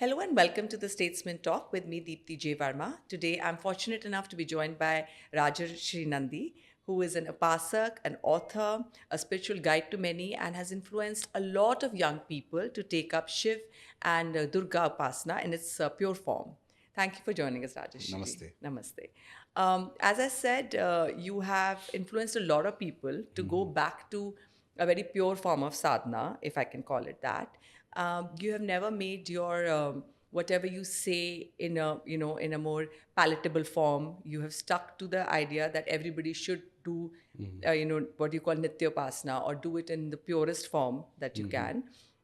Hello and welcome to the Statesman Talk with me, Deepti J. Varma. Today, I'm fortunate enough to be joined by Rajarshi Nandy, who is an upasak, an author, a spiritual guide to many, and has influenced a lot of young people to take up Shiv and Durga Upasana in its pure form. Thank you for joining us, Rajarshi ji. Namaste. Namaste. As I said, you have influenced a lot of people to go back to a very pure form of sadhana, if I can call it that. You have never made your whatever you say in a in a more palatable form. You have stuck to the idea that everybody should do what you call nityopasana or do it in the purest form that you can.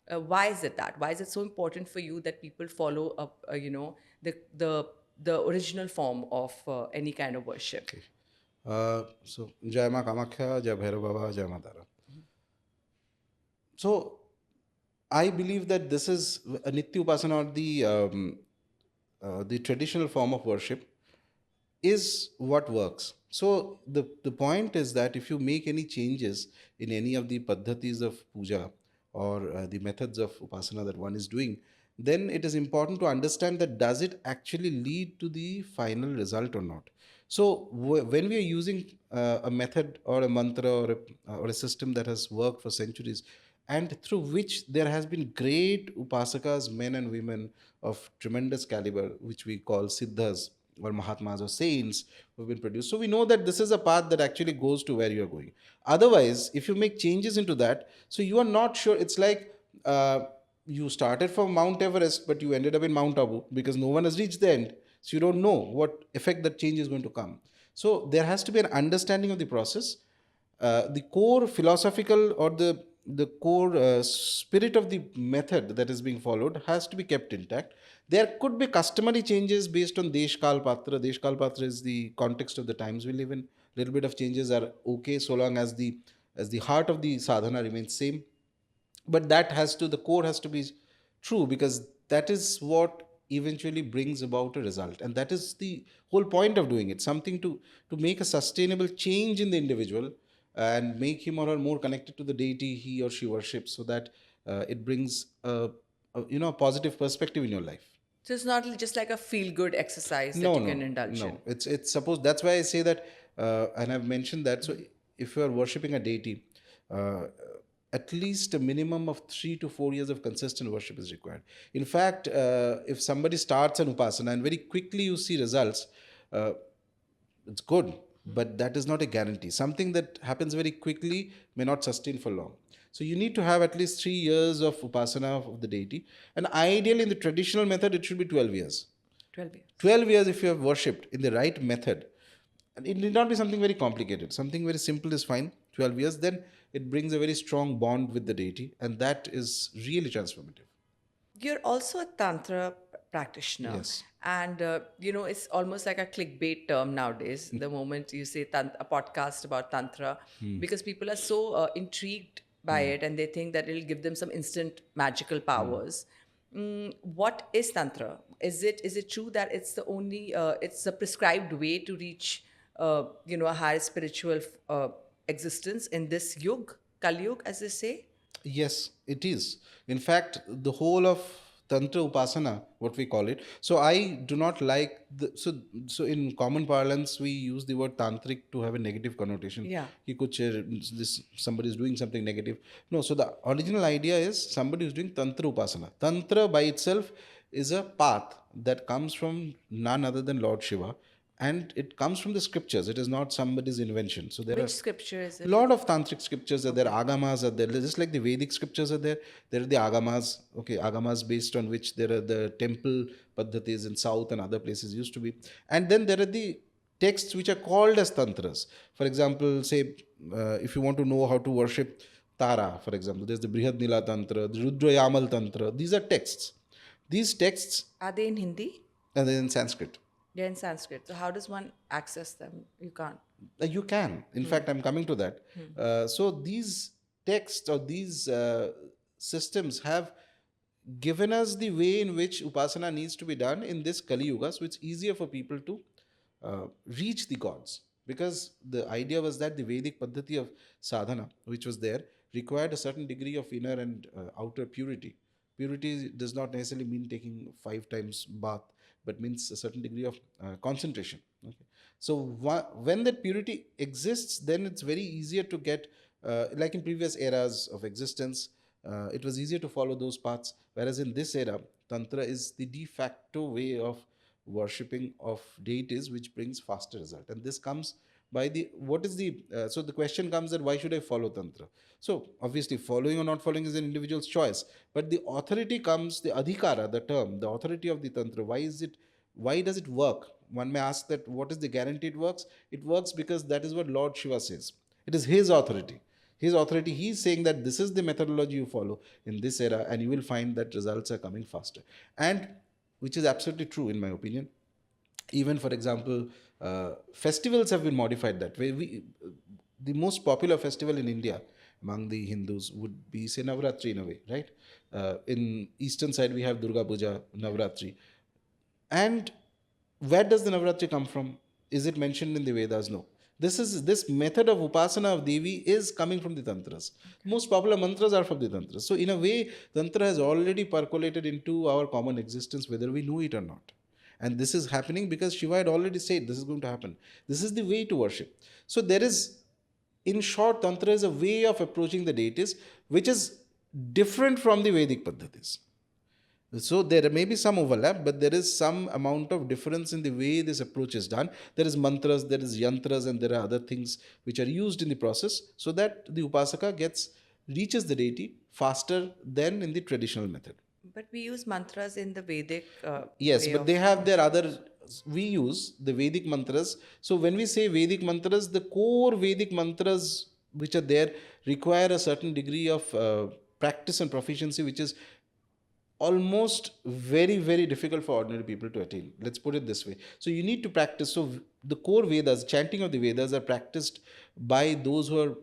Why is it that? Why is it so important for you that people follow up? The original form of any kind of worship. Okay. So, Jai Ma Kamakhya, Jai Bhairav Baba, Jai Matara. So, I believe that this is a Nitya Upasana, or the traditional form of worship, is what works. So, the point is that if you make any changes in any of the paddhatis of puja or the methods of upasana that one is doing, then it is important to understand that does it actually lead to the final result or not. So, when we are using a method or a mantra or a system that has worked for centuries, and through which there has been great upasakas, men and women of tremendous caliber, which we call siddhas or mahatmas or saints who have been produced. So we know that this is a path that actually goes to where you are going. Otherwise, if you make changes into that, so you are not sure. It's like you started from Mount Everest, but you ended up in Mount Abu because no one has reached the end. So you don't know what effect that change is going to come. So there has to be an understanding of the process. The core philosophical or the core spirit of the method that is being followed has to be kept intact. There could be customary changes based on Desh Kal Patra. Desh Kal Patra is the context of the times we live in. Little bit of changes are okay so long as the heart of the sadhana remains same. But that has to the core has to be true, because that is what eventually brings about a result, and that is the whole point of doing it, something to make a sustainable change in the individual and make him or her more connected to the deity he or she worships, so that it brings a positive perspective in your life. So it's not just like a feel good exercise that No, you can no, indulge in. no. It's suppose that's why I say that, and I've mentioned that. So if you are worshipping a deity, uh, at least a minimum of 3 to 4 years of consistent worship is required. In fact, if somebody starts an upasana and very quickly you see results, uh, it's good, but that is not a guarantee. Something that happens very quickly may not sustain for long. So you need to have at least 3 years of upasana of the deity, and ideally in the traditional method it should be 12 years. 12 years. 12 years if you have worshipped in the right method, and it need not be something very complicated, something very simple is fine. 12 years, then it brings a very strong bond with the deity, and that is really transformative. You're also a Tantra practitioner. Yes. And, it's almost like a clickbait term nowadays, the moment you say a podcast about Tantra, because people are so intrigued by it and they think that it'll give them some instant magical powers. What is Tantra? Is it true that it's the only, it's a prescribed way to reach, a higher spiritual existence in this yug, Kali Yug, as they say? Yes, it is. In fact, the whole of Tantra Upasana, what we call it. So I do not like so in common parlance we use the word tantric to have a negative connotation. Yeah. He could say this somebody is doing something negative. No, so the original idea is somebody is doing Tantra Upasana. Tantra by itself is a path that comes from none other than Lord Shiva, and it comes from the scriptures. It is not somebody's invention. So there Which are scripture is a it? lot of tantric scriptures are there, agamas are there, just like the Vedic scriptures are there. There are the agamas, okay, agamas based on which there are the temple paddhatis in south and other places used to be. And then there are the texts which are called as tantras. For example, say if you want to know how to worship Tara, for example, there's the Brihad Nila Tantra, the Rudra Yamal Tantra. These are texts. These texts Are they in Hindi? are there in Sanskrit. They're in Sanskrit. So how does one access them? You can't. You can. In fact, I'm coming to that. So these texts or these systems have given us the way in which upasana needs to be done in this Kali Yuga. So it's easier for people to reach the gods, because the idea was that the Vedic paddhati of sadhana, which was there, required a certain degree of inner and outer purity. Purity does not necessarily mean taking 5 times bath, but means a certain degree of concentration. Okay. So when that purity exists, then it's very easier to get, like in previous eras of existence, it was easier to follow those paths. Whereas in this era, Tantra is the de facto way of worshipping of deities, which brings faster result. And this comes by the, what is the, so the question comes that why should I follow Tantra? So obviously following or not following is an individual's choice, but the authority comes, the adhikara, the term, the authority of the Tantra. Why does it work? One may ask that what is the guarantee it works? It works because that is what Lord Shiva says. It is his authority. His authority, he's saying that this is the methodology you follow in this era, and you will find that results are coming faster. And which is absolutely true in my opinion. Even for example, festivals have been modified that way. The most popular festival in India among the Hindus would be, say, Navratri in a way, right? In eastern side we have Durga Puja, Navratri. And where does the Navratri come from? Is it mentioned in the Vedas? No. This method of upasana of Devi is coming from the Tantras. Most popular mantras are from the Tantras. So in a way, Tantra has already percolated into our common existence, whether we know it or not. And this is happening because Shiva had already said this is going to happen. This is the way to worship. So there is, in short, Tantra is a way of approaching the deities which is different from the Vedic Paddhatis. So there may be some overlap, but there is some amount of difference in the way this approach is done. There is mantras, there is yantras, and there are other things which are used in the process so that the upasaka reaches the deity faster than in the traditional method. But we use mantras in the Vedic Yes, way but of they have their other. We use the Vedic mantras. So when we say Vedic mantras, the core Vedic mantras which are there require a certain degree of practice and proficiency, which is almost very, very difficult for ordinary people to attain. Let's put it this way. So you need to practice. So the core Vedas, chanting of the Vedas, are practiced by those who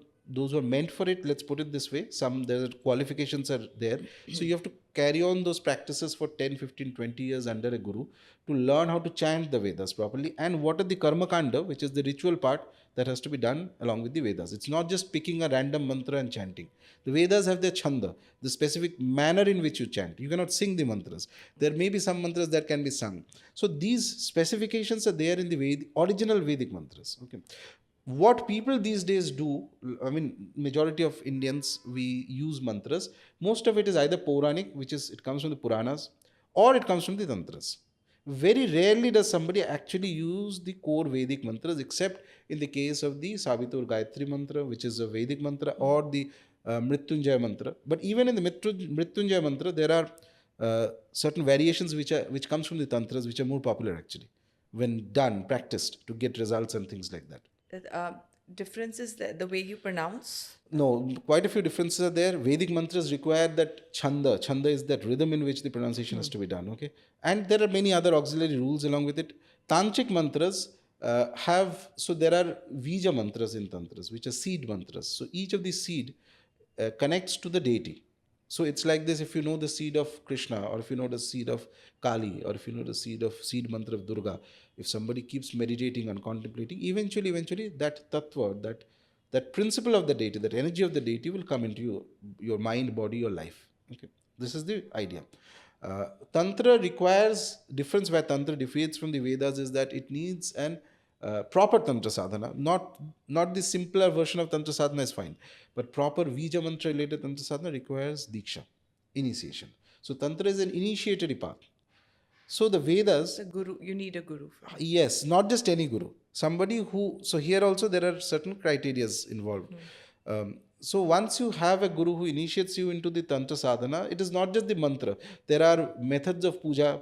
are meant for it. Let's put it this way. There are qualifications are there. So you have to carry on those practices for 10, 15, 20 years under a guru to learn how to chant the Vedas properly. And what are the karma kanda, which is the ritual part that has to be done along with the Vedas. It's not just picking a random mantra and chanting. The Vedas have their chanda, the specific manner in which you chant. You cannot sing the mantras. There may be some mantras that can be sung. So these specifications are there in the original Vedic mantras. Okay. What people these days do, I mean, majority of Indians, we use mantras. Most of it is either Puranic, it comes from the Puranas, or it comes from the Tantras. Very rarely does somebody actually use the core Vedic mantras, except in the case of the Savitur Gayatri mantra, which is a Vedic mantra, or the Mrityunjaya mantra. But even in the Mrityunjaya mantra, there are certain variations which comes from the Tantras, which are more popular actually, when done, practiced, to get results and things like that. Difference is the way you pronounce? No, quite a few differences are there. Vedic mantras require that chanda. Chanda is that rhythm in which the pronunciation has to be done. Okay, and there are many other auxiliary rules along with it. Tantric mantras there are Vija mantras in tantras, which are seed mantras. So each of these seed connects to the deity. So it's like this: if you know the seed of Krishna, or if you know the seed of Kali, or if you know the seed mantra of Durga, if somebody keeps meditating and contemplating, eventually that tattva, that principle of the deity, that energy of the deity will come into your mind, body, your life. Okay, this is the idea. Tantra requires, difference where Tantra differs from the Vedas is that it needs an proper Tantra sadhana, not the simpler version of Tantra sadhana is fine, but proper Vija mantra related Tantra sadhana requires Diksha, initiation. So Tantra is an initiatory path. So the Vedas... The guru, you need a guru. Yes, not just any guru. Somebody who... So here also there are certain criteria involved. So once you have a guru who initiates you into the Tantra sadhana, it is not just the mantra. There are methods of puja,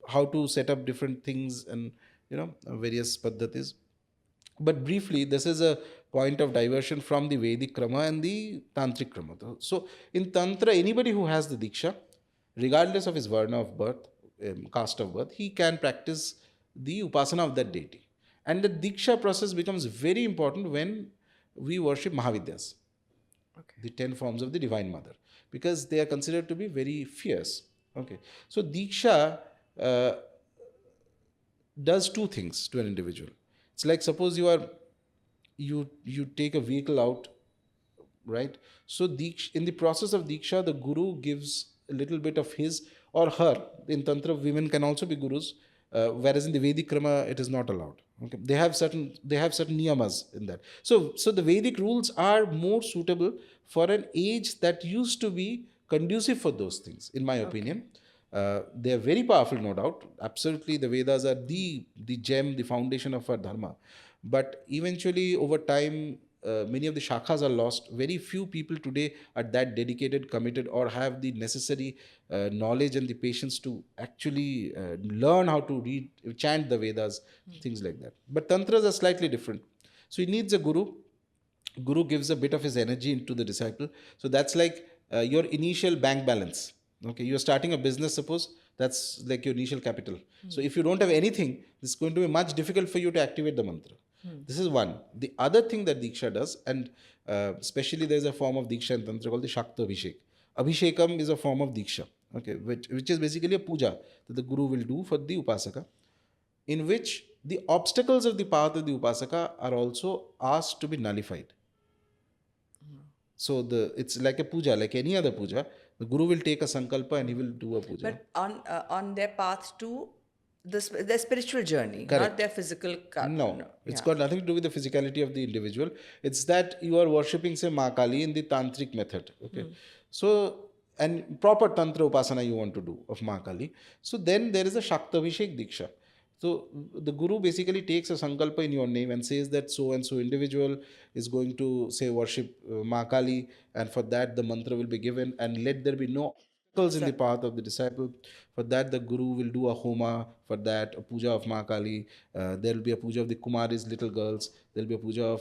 how to set up different things and, various paddhatis. But briefly, this is a point of diversion from the Vedic krama and the tantric krama. So in Tantra, anybody who has the Diksha, regardless of his varna of birth, caste of birth, he can practice the upasana of that deity. And the Diksha process becomes very important when we worship Mahavidyas, the 10 forms of the Divine Mother, because they are considered to be very fierce. Okay, so Diksha does two things to an individual. It's like, suppose you take a vehicle out, right? So in the process of Diksha, the Guru gives a little bit of his or her. In Tantra, women can also be gurus, whereas in the Vedic Krama, it is not allowed. Okay, they have certain niyamas in that. So the Vedic rules are more suitable for an age that used to be conducive for those things, in my opinion. They are very powerful, no doubt. Absolutely, the Vedas are the gem, the foundation of our dharma. But eventually, over time, many of the shakhas are lost. Very few people today are that dedicated, committed, or have the necessary knowledge and the patience to actually learn how to read, chant the Vedas, things like that. But tantras are slightly different. So he needs a guru. Guru gives a bit of his energy into the disciple. So that's like your initial bank balance. Okay, you're starting a business, suppose. That's like your initial capital. So if you don't have anything, it's going to be much difficult for you to activate the mantra. This is one. The other thing that Diksha does, and especially there's a form of Diksha in Tantra called the Shakta Abhishek. Abhishekam is a form of Diksha, okay, which is basically a puja that the Guru will do for the Upasaka, in which the obstacles of the path of the Upasaka are also asked to be nullified. So it's like a puja, like any other puja. The Guru will take a sankalpa and he will do a puja. But on their path to their spiritual journey, Correct. not their physical. No, it's got nothing to do with the physicality of the individual. It's that you are worshipping, say, Maha Kali in the tantric method. Okay, so and proper tantra upasana you want to do of Maha Kali. So then there is a Shakta Abhishek Diksha. So the Guru basically takes a sankalpa in your name and says that so and so individual is going to, say, worship Maha Kali, and for that the mantra will be given, and let there be no obstacles in the path of the disciple. For that, the Guru will do a homa. For that, a puja of Maha Kali. There will be a puja of the Kumaris, little girls. There will be a puja of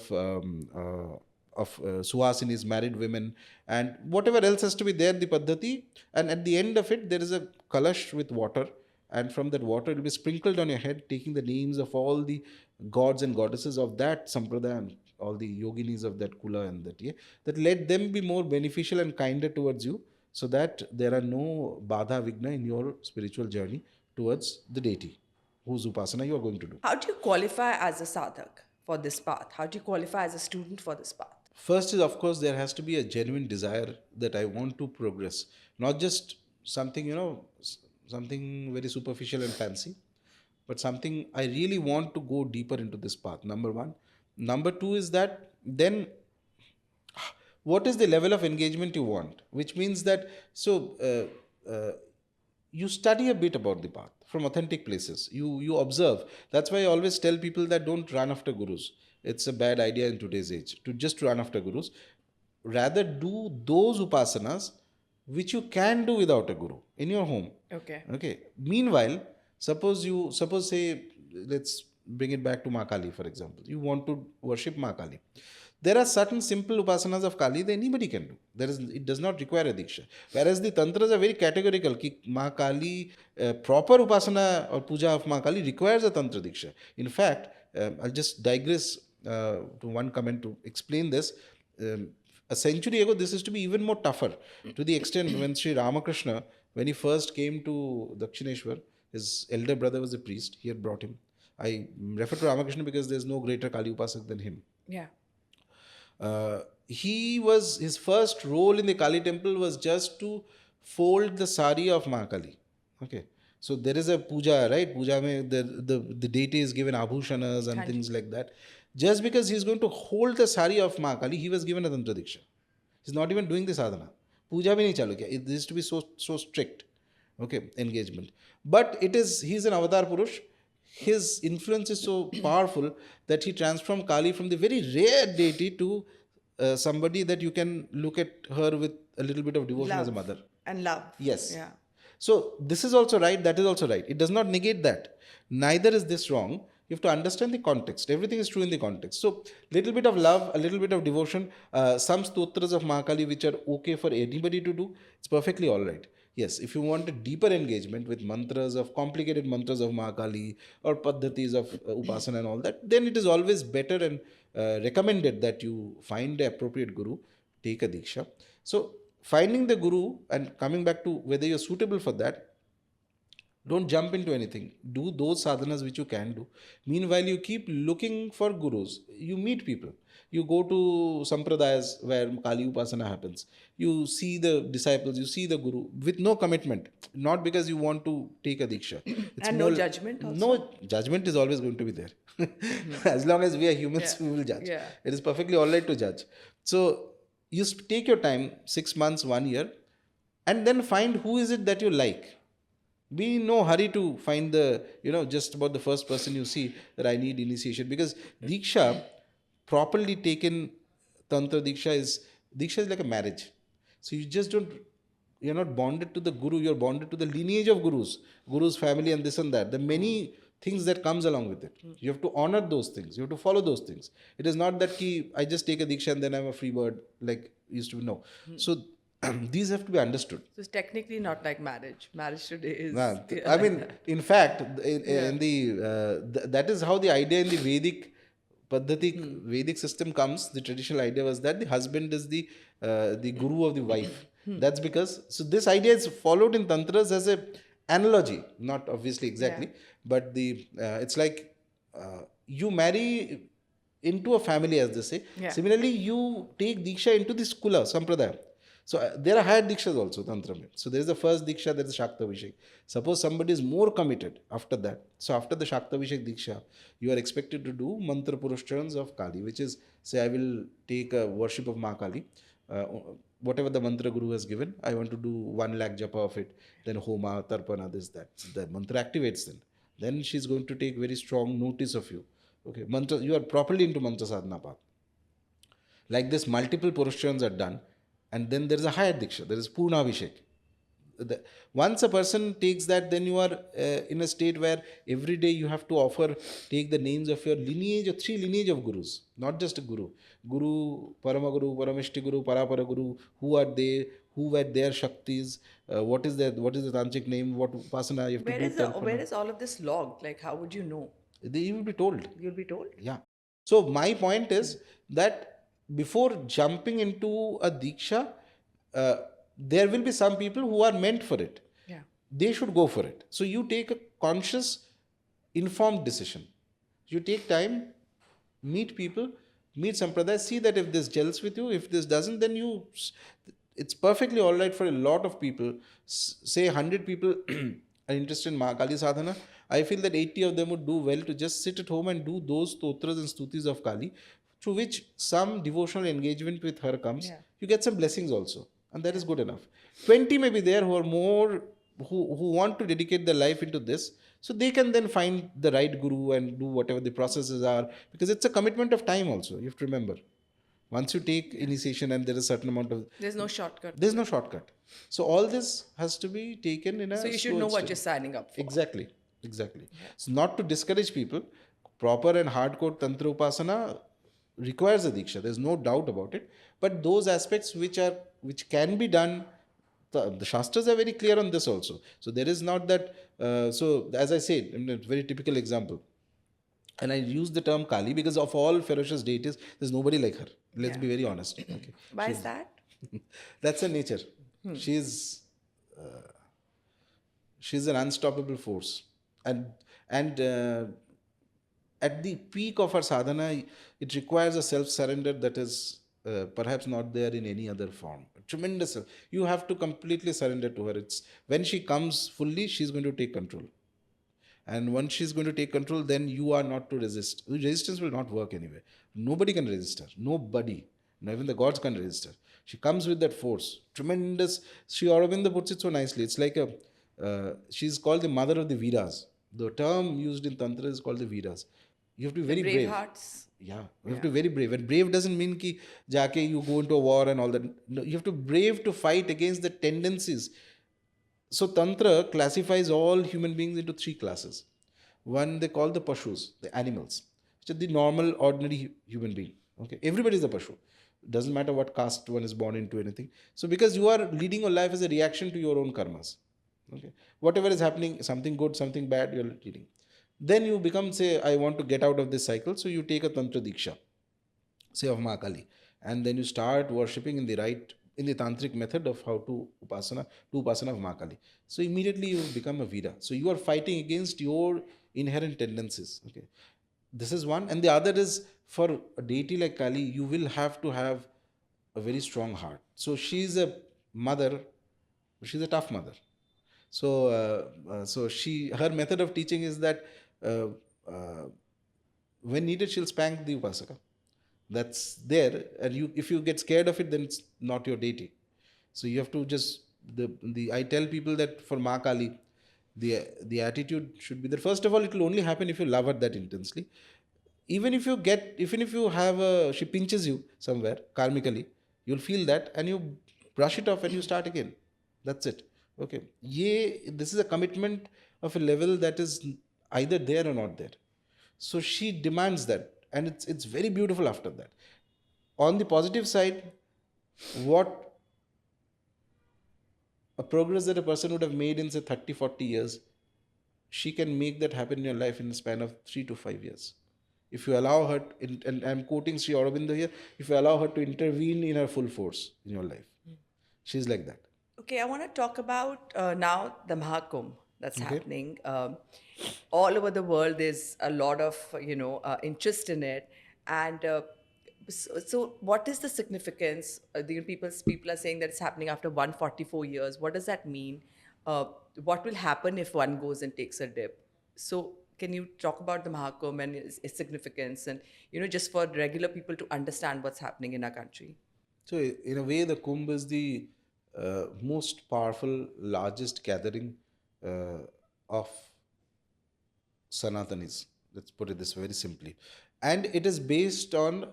Suhasini's, married women, and whatever else has to be there, the Paddhati. And at the end of it, there is a kalash with water. And from that water, it will be sprinkled on your head, taking the names of all the gods and goddesses of that sampradaya and all the yoginis of that kula and that, yeah, that let them be more beneficial and kinder towards you, so that there are no badha vigna in your spiritual journey towards the deity whose upasana you are going to do. How do you qualify as a sadhak for this path? How do you qualify as a student for this path? First is, of course, there has to be a genuine desire that I want to progress, not just something, something very superficial and fancy, but something I really want to go deeper into this path. Number one. Number two is that then what is the level of engagement you want? Which means that, you study a bit about the path from authentic places. You observe. That's why I always tell people that don't run after gurus. It's a bad idea in today's age to just run after gurus. Rather, do those upasanas which you can do without a guru in your home. Okay. Meanwhile, suppose say, let's bring it back to Maha Kali, for example. You want to worship Maha Kali. There are certain simple upasanas of Kali that anybody can do. It does not require a diksha. Whereas the tantras are very categorical. Ki Maha Kali, proper upasana or puja of Maha Kali requires a tantra diksha. In fact, I'll just digress to one comment to explain this. A century ago, this used to be even more tougher, to the extent when Sri Ramakrishna, when he first came to Dakshineshwar, his elder brother was a priest. He had brought him. I refer to Ramakrishna because there's no greater Kali Upasak than him. Yeah. His first role in the Kali temple was just to fold the sari of Mahakali. Okay. So there is a puja, right? Puja mein the deity is given abhushanas and things like that. Just because he's going to hold the sari of Mahakali, he was given a tantra diksha. He's not even doing the sadhana. Puja bhi nahi chalu kiya. It is to be so strict. Okay, engagement. But he's an avatar purush. His influence is so powerful that he transformed Kali from the very rare deity to somebody that you can look at her with a little bit of devotion as a mother. And love. Yes. Yeah. So this is also right, that is also right. It does not negate that. Neither is this wrong. You have to understand the context. Everything is true in the context. So little bit of love, a little bit of devotion, some stotras of Mahakali which are okay for anybody to do, it's perfectly all right. Yes, if you want a deeper engagement with complicated mantras of Mahakali or paddhatis of upasana and all that, then it is always better and recommended that you find the appropriate guru, take a diksha. So finding the guru and coming back to whether you're suitable for that, Don't jump into anything. Do those sadhanas which you can do. Meanwhile, you keep looking for gurus. You meet people. You go to sampradayas where Kali Upasana happens. You see the disciples, you see the guru with no commitment. Not because you want to take a diksha. It's And no judgment also? no judgment is always going to be there. As long as we are humans, Yeah. we will judge. Yeah. It is perfectly all right to judge. So you take your time, 6 months, 1 year, and then find who is it that you like. Be in no hurry to find the, just about the first person you see that I need initiation. Because Diksha, properly taken, Tantra Diksha is like a marriage. So you just don't, you're not bonded to the Guru, you're bonded to the lineage of Guru's family and this and that. The many things that comes along with it. You have to honor those things. You have to follow those things. It is not that I just take a Diksha and then I'm a free bird like used to be. No. So these have to be understood. So it's technically not like marriage. Marriage today is. I mean, in fact, in that is how the idea in the Vedic Paddhati, Vedic system comes. The traditional idea was that the husband is the guru of the wife. That's because, so this idea is followed in Tantras as a analogy, not obviously exactly, but it's like you marry into a family, as they say. Yeah. Similarly, you take Diksha into the Skula, Sampradaya. So there are higher Dikshas also, Tantra mein. So there is the first Diksha, there is Shakta Abhishek. Suppose somebody is more committed after that. So after the Shakta Abhishek Diksha, you are expected to do Mantra Purushchans of Kali, which is, say, I will take a worship of Maha Kali. Whatever the mantra Guru has given, I want to do 1 lakh japa of it. Then Homa, Tarpana, this, that. So the mantra activates then. Then she's going to take very strong notice of you. Okay, mantra, you are properly into mantra sadhana path. Like this, multiple Purushchans are done. And then there is a higher Diksha, there is Purna Abhishek. Once a person takes that, then you are in a state where every day you have to take the names of your lineage, or 3 lineage of gurus, not just a guru. Guru, Paramaguru, Paramishti Guru, Parapara Guru, who are they, who were their Shaktis, what is the tantric name, what upasana you have to do. Where is all of this logged? Like, how would you know? You will be told. You'll be told? Yeah. So my point is that before jumping into a Diksha, there will be some people who are meant for it. Yeah. They should go for it. So you take a conscious, informed decision. You take time, meet people, meet Sampradaya, see that if this gels with you, if this doesn't, then it's perfectly all right for a lot of people. Say 100 people are interested in Mahakali sadhana. I feel that 80 of them would do well to just sit at home and do those stotras and stutis of Kali, through which some devotional engagement with her comes. Yeah. You get some blessings also, and that is good enough. 20 may be there who are more, who want to dedicate their life into this, so they can then find the right guru and do whatever the processes are, because it's a commitment of time also. You have to remember, once you take initiation and there is a certain amount of, There's no shortcut. There's no shortcut. So all this has to be taken in a So you should know what you're signing up for. Exactly. So not to discourage people, proper and hardcore Tantra Upasana requires a Diksha. There's no doubt about it. But those aspects which can be done, the Shastras are very clear on this also. So there is not that, so as I said, a very typical example. And I use the term Kali because of all ferocious deities, there's nobody like her. Let's be very honest. Okay. Why is that? That's her nature. She's an unstoppable force. And at the peak of her sadhana, it requires a self-surrender that is perhaps not there in any other form. Tremendous. You have to completely surrender to her. When she comes fully, she's going to take control. And once she's going to take control, then you are not to resist. Resistance will not work anyway. Nobody can resist her. Nobody. Not even the gods can resist her. She comes with that force. Tremendous. Sri Aurobindo puts it so nicely. It's like she's called the mother of the Veeras. The term used in Tantra is called the Veeras. You have to be very brave. Hearts. Yeah, you have to be very brave. And brave doesn't mean ki jaake you go into a war and all that. No, you have to be brave to fight against the tendencies. So Tantra classifies all human beings into 3 classes. One they call the Pashus, the animals. Which are the normal, ordinary human being. Okay, everybody is a Pashu. Doesn't matter what caste one is born into, anything. So because you are leading your life as a reaction to your own karmas. Okay, whatever is happening, something good, something bad, you are leading. Then you become, say, I want to get out of this cycle, so you take a Tantra Diksha, say of Mahakali, and then you start worshipping in the right in the tantric method of how to upasana of Mahakali. So immediately you become a Veera. So you are fighting against your inherent tendencies. Okay, this is one, and the other is for a deity like Kali, you will have to have a very strong heart. So she's a mother, she's a tough mother. So, her method of teaching is that uh, uh, when needed, she'll spank the upasaka. That's there, and if you get scared of it, then it's not your deity. So you have to just the I tell people that for Ma Kali, the attitude should be that first of all, it will only happen if you love her that intensely. Even if you have she pinches you somewhere karmically, you'll feel that and you brush it off and you start again. That's it. Okay. This is a commitment of a level that is either there or not there. So she demands that, and it's very beautiful after that. On the positive side, what a progress that a person would have made in say 30-40 years, she can make that happen in your life in the span of 3 to 5 years. If you allow her, and I'm quoting Sri Aurobindo here, if you allow her to intervene in her full force in your life, she's like that. Okay, I want to talk about now the Mahakumbh that's Okay. happening. All over the world, there's a lot of interest in it, and so what is the significance? People are saying that it's happening after 144 years. What does that mean? What will happen if one goes and takes a dip? So can you talk about the Mahakumbh and its significance, and just for regular people to understand what's happening in our country? So, in a way, the Kumbh is the most powerful, largest gathering of Sanatanis. Let's put it this very simply. And it is based on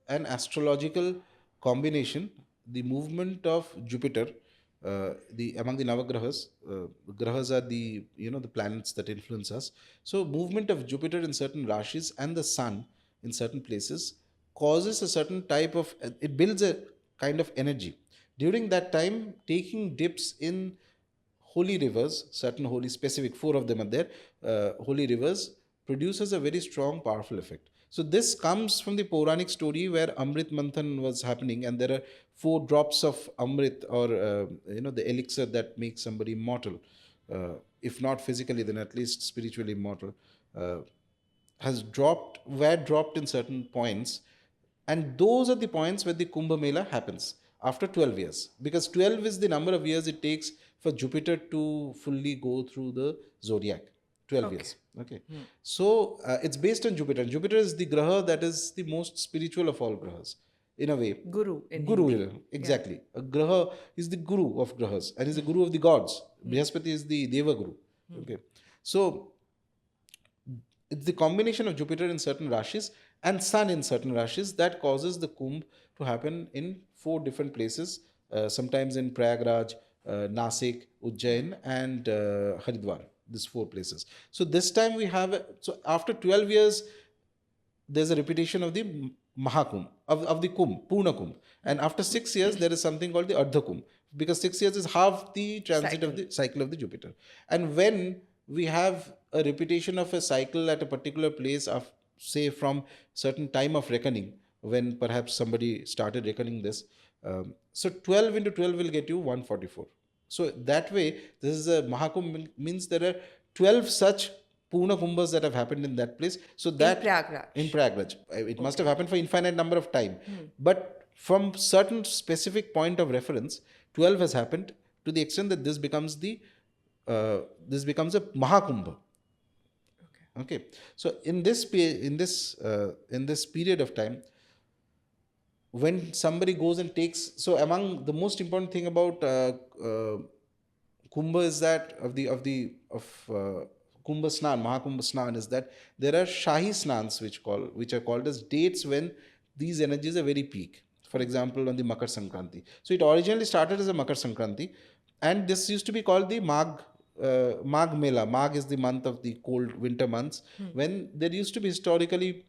an astrological combination, the movement of Jupiter, the among the Navagrahas. Grahas are the planets that influence us. So movement of Jupiter in certain rashis and the sun in certain places causes a certain type of, it builds a kind of energy. During that time, taking dips in holy rivers, certain holy specific, four of them are there, holy rivers, produces a very strong, powerful effect. So this comes from the Puranic story where Amrit Manthan was happening, and there are 4 drops of Amrit, or the elixir that makes somebody immortal, if not physically, then at least spiritually immortal. Uh, were dropped in certain points, and those are the points where the Kumbh Mela happens after 12 years, because 12 is the number of years it takes for Jupiter to fully go through the zodiac. 12 Okay. years. Okay. So it's based on Jupiter. Jupiter is the graha that is the most spiritual of all grahas, in a way. Guru in Guru, Hindi. exactly. A graha is the guru of grahas and is the guru of the gods. Brihaspati is the Deva Guru. Okay. So it's the combination of Jupiter in certain rashis and Sun in certain rashis that causes the Kumbh to happen in 4 different places, sometimes in Prayagraj, Nasik, Ujjain, and Haridwar. These 4 places. So this time we have, so after 12 years, there's a repetition of the Mahakumbh, of the Kumbh, Purna Kumbh. And after 6 years, there is something called the Ardha Kumbh, because 6 years is half the transit of the cycle of the Jupiter. And when we have a repetition of a cycle at a particular place of, say, from certain time of reckoning, when perhaps somebody started reckoning this, so 12 into 12 will get you 144. So that way, this is a Mahakumbh, means there are 12 such Purna Kumbhas that have happened in that place. So that in Prayagraj, it must have happened for infinite number of time. But from certain specific point of reference, 12 has happened, to the extent that this becomes a Mahakumbh. Okay. So in this period of time, when somebody goes and takes, so among the most important thing about Kumbh is that Kumbh Snan, Mahakumbh Snan, is that there are Shahi Snans which are called as dates when these energies are very peak. For example, on the Makar Sankranti. So it originally started as a Makar Sankranti, and this used to be called the Magh Mela. Magh is the month of the cold winter months, when there used to be historically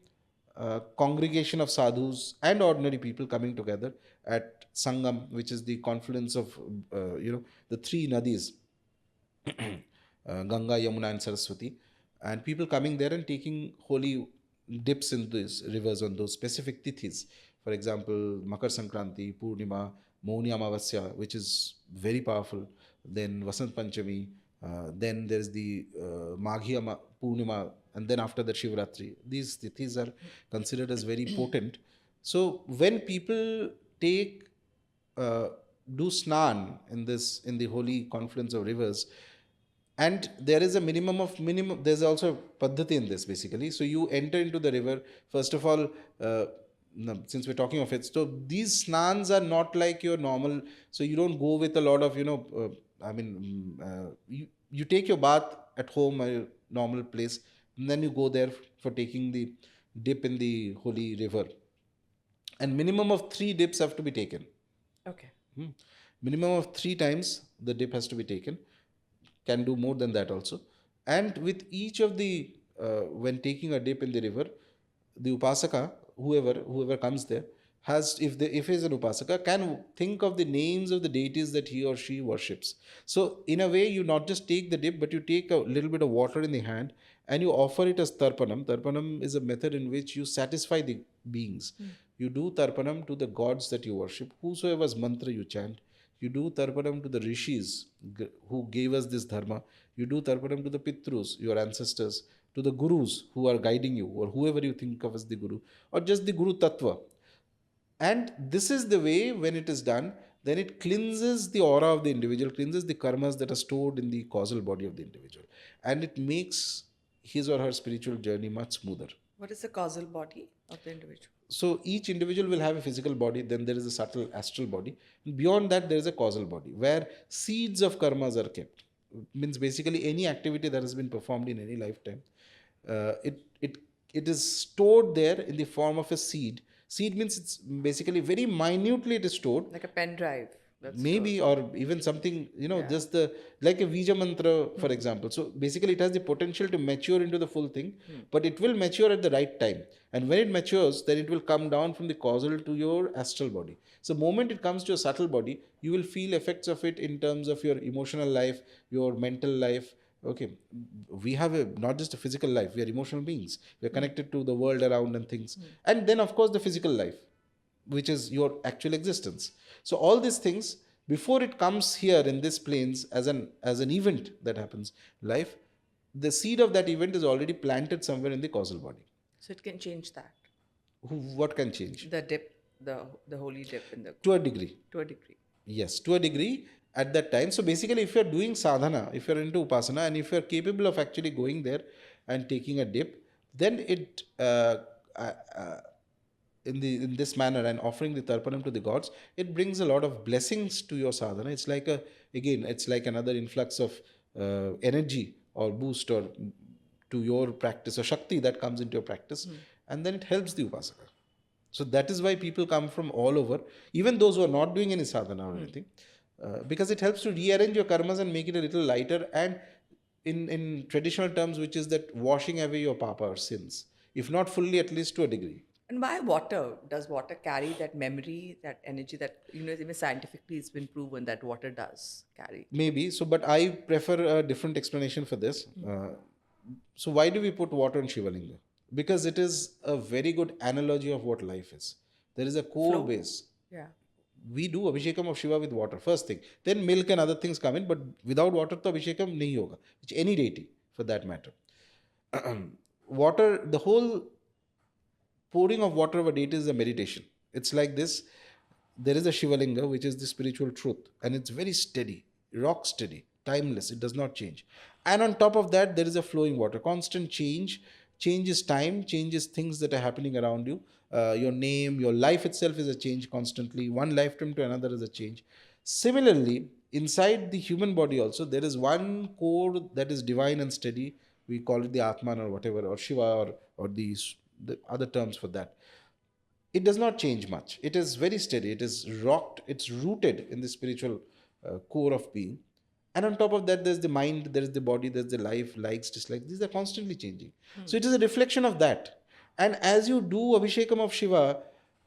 congregation of sadhus and ordinary people coming together at Sangam, which is the confluence of the 3 nadis, Ganga, Yamuna, and Saraswati, and people coming there and taking holy dips in these rivers on those specific tithis. For example, Makar Sankranti, Purnima, Mauni Amavasya, which is very powerful. Then Vasant Panchami. Then there's the Maghya Purnima, and then after that Shivratri. These tithis are considered as very potent. So when people take do snan in the holy confluence of rivers, and there is a minimum, there's also a paddhati in this basically. So you enter into the river first of all. No, since we're talking of it, so these snans are not like your normal. So you don't go with a lot of you take your bath at home, a normal place, and then you go there for taking the dip in the holy river, and minimum of 3 dips have to be taken. Okay. Minimum of 3 times the dip has to be taken. Can do more than that also. And with each of the when taking a dip in the river, the upasaka, whoever comes there, has, if he is an upasaka, can think of the names of the deities that he or she worships. So in a way, you not just take the dip, but you take a little bit of water in the hand and you offer it as tarpanam. Tarpanam is a method in which you satisfy the beings. You do tarpanam to the gods that you worship, whosoever's mantra you chant. You do tarpanam to the rishis who gave us this dharma. You do tarpanam to the pitrus, your ancestors, to the gurus who are guiding you, or whoever you think of as the guru, or just the guru tattva. And this is the way, when it is done, then it cleanses the aura of the individual, cleanses the karmas that are stored in the causal body of the individual. And it makes his or her spiritual journey much smoother. What is the causal body of the individual? So each individual will have a physical body, then there is a subtle astral body. Beyond that, there is a causal body where seeds of karmas are kept. Means basically any activity that has been performed in any lifetime, it is stored there in the form of a seed. Seed means it's basically very minutely it is stored. Like a pen drive. Maybe, or even something, just the, like a Vija mantra, for example. So basically it has the potential to mature into the full thing, but it will mature at the right time. And when it matures, then it will come down from the causal to your astral body. So the moment it comes to a subtle body, you will feel effects of it in terms of your emotional life, your mental life. Okay, we have not just a physical life, we are emotional beings. We are connected to the world around and things. And then of course the physical life, which is your actual existence. So all these things, before it comes here in this planes as an event that happens life, the seed of that event is already planted somewhere in the causal body. So it can change that. What can change? The dip, the holy dip in the. To a degree. To a degree. Yes, to a degree at that time. So basically, if you're doing sadhana, if you're into upasana, and if you're capable of actually going there and taking a dip, then it in this manner and offering the tarpanam to the gods, it brings a lot of blessings to your sadhana. It's like it's like another influx of energy or boost or to your practice, or shakti that comes into your practice, and then it helps the upasaka. So that is why people come from all over, even those who are not doing any sadhana or anything, because it helps to rearrange your karmas and make it a little lighter, and in traditional terms, which is that washing away your papa or sins, if not fully, at least to a degree. And why water? Does water carry that memory, that energy that, even scientifically it's been proven that water does carry? Maybe. So, but I prefer a different explanation for this. So why do we put water in Shivalinga? Because it is a very good analogy of what life is. There is a core base. Yeah. We do abhishekam of Shiva with water, first thing. Then milk and other things come in, but without water, to abhishekam nahi hoga. Which any deity, for that matter. Water, the whole pouring of water of a deity is a meditation. It's like this. There is a Shivalinga, which is the spiritual truth, and it's very steady, rock steady, timeless. It does not change. And on top of that, there is a flowing water. Constant change. Changes time, changes things that are happening around you. Your name, your life itself is a change constantly. One lifetime to another is a change. Similarly, inside the human body also, there is one core that is divine and steady. We call it the Atman or whatever, or Shiva, or the other terms for that. It does not change much. It is very steady. It is rocked. It's rooted in the spiritual core of being. And on top of that, there's the mind, there's the body, there's the life, likes, dislikes. These are constantly changing. So it is a reflection of that. And as you do abhishekam of Shiva,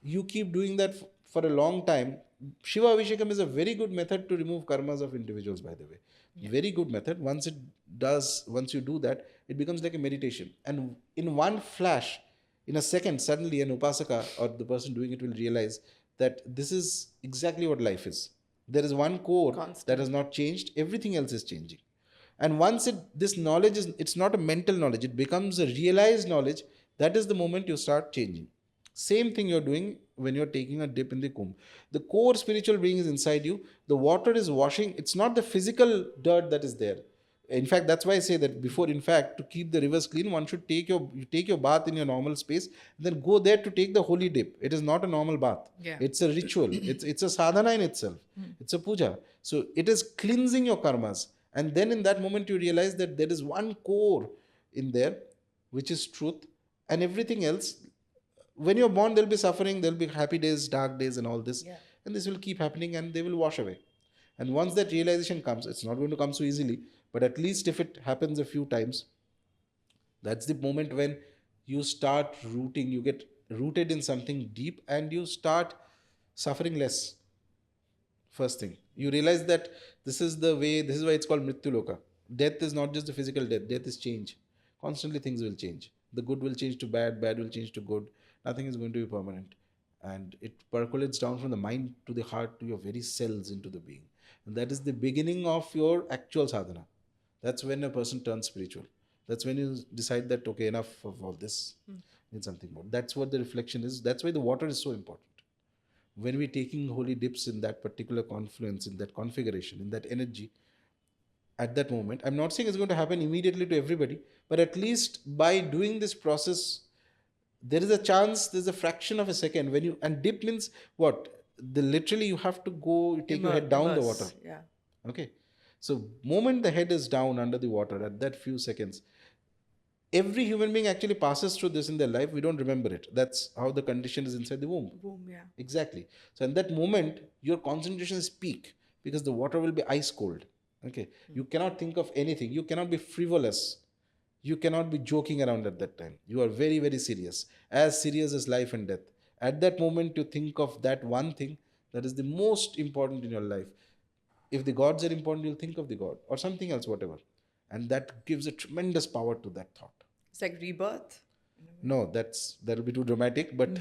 you keep doing that for a long time. Shiva abhishekam is a very good method to remove karmas of individuals, by the way. Yeah. Very good method. Once you do that, it becomes like a meditation. And in one flash, in a second, suddenly an upasaka or the person doing it will realize that this is exactly what life is. There is one core that Constant. has not changed, everything else is changing. And once this knowledge is, it's not a mental knowledge, it becomes a realized knowledge. That is the moment you start changing. Same thing you're doing when you're taking a dip in the kumbh. The core spiritual being is inside you. The water is washing. It's not the physical dirt that is there. In fact, that's why I say that before, in fact, to keep the rivers clean, one should take your bath in your normal space, then go there to take the holy dip. It is not a normal bath. Yeah. It's a ritual. It's a sadhana in itself. It's a puja. So it is cleansing your karmas. And then in that moment, you realize that there is one core in there, which is truth, and everything else. When you're born, there'll be suffering, there'll be happy days, dark days, and all this. Yeah. And this will keep happening and they will wash away. And once that realization comes, it's not going to come so easily, but at least if it happens a few times, that's the moment when you start rooting, you get rooted in something deep and you start suffering less. First thing, you realize that this is the way, this is why it's called Mrityu Loka. Death is not just a physical death, death is change. Constantly things will change. The good will change to bad, bad will change to good. Nothing is going to be permanent. And it percolates down from the mind to the heart to your very cells into the being. And that is the beginning of your actual sadhana. That's when a person turns spiritual. That's when you decide that, okay, enough of all this, need something more. That's what the reflection is. That's why the water is so important. When we're taking holy dips in that particular confluence, in that configuration, in that energy, at that moment, I'm not saying it's going to happen immediately to everybody, but at least by doing this process, there is a chance, there's a fraction of a second when you, and dip means what? Literally you have to go, take your head down the water. Yeah. Okay. So moment the head is down under the water, at that few seconds, every human being actually passes through this in their life. We don't remember it. That's how the condition is inside the womb. Yeah. Exactly. So in that moment, your concentration is peak because the water will be ice cold. Okay. You cannot think of anything. You cannot be frivolous. You cannot be joking around at that time. You are very, very serious. As serious as life and death. At that moment, you think of that one thing that is the most important in your life. If the gods are important, you'll think of the god or something else, whatever. And that gives a tremendous power to that thought. It's like rebirth. No, that'll be too dramatic, but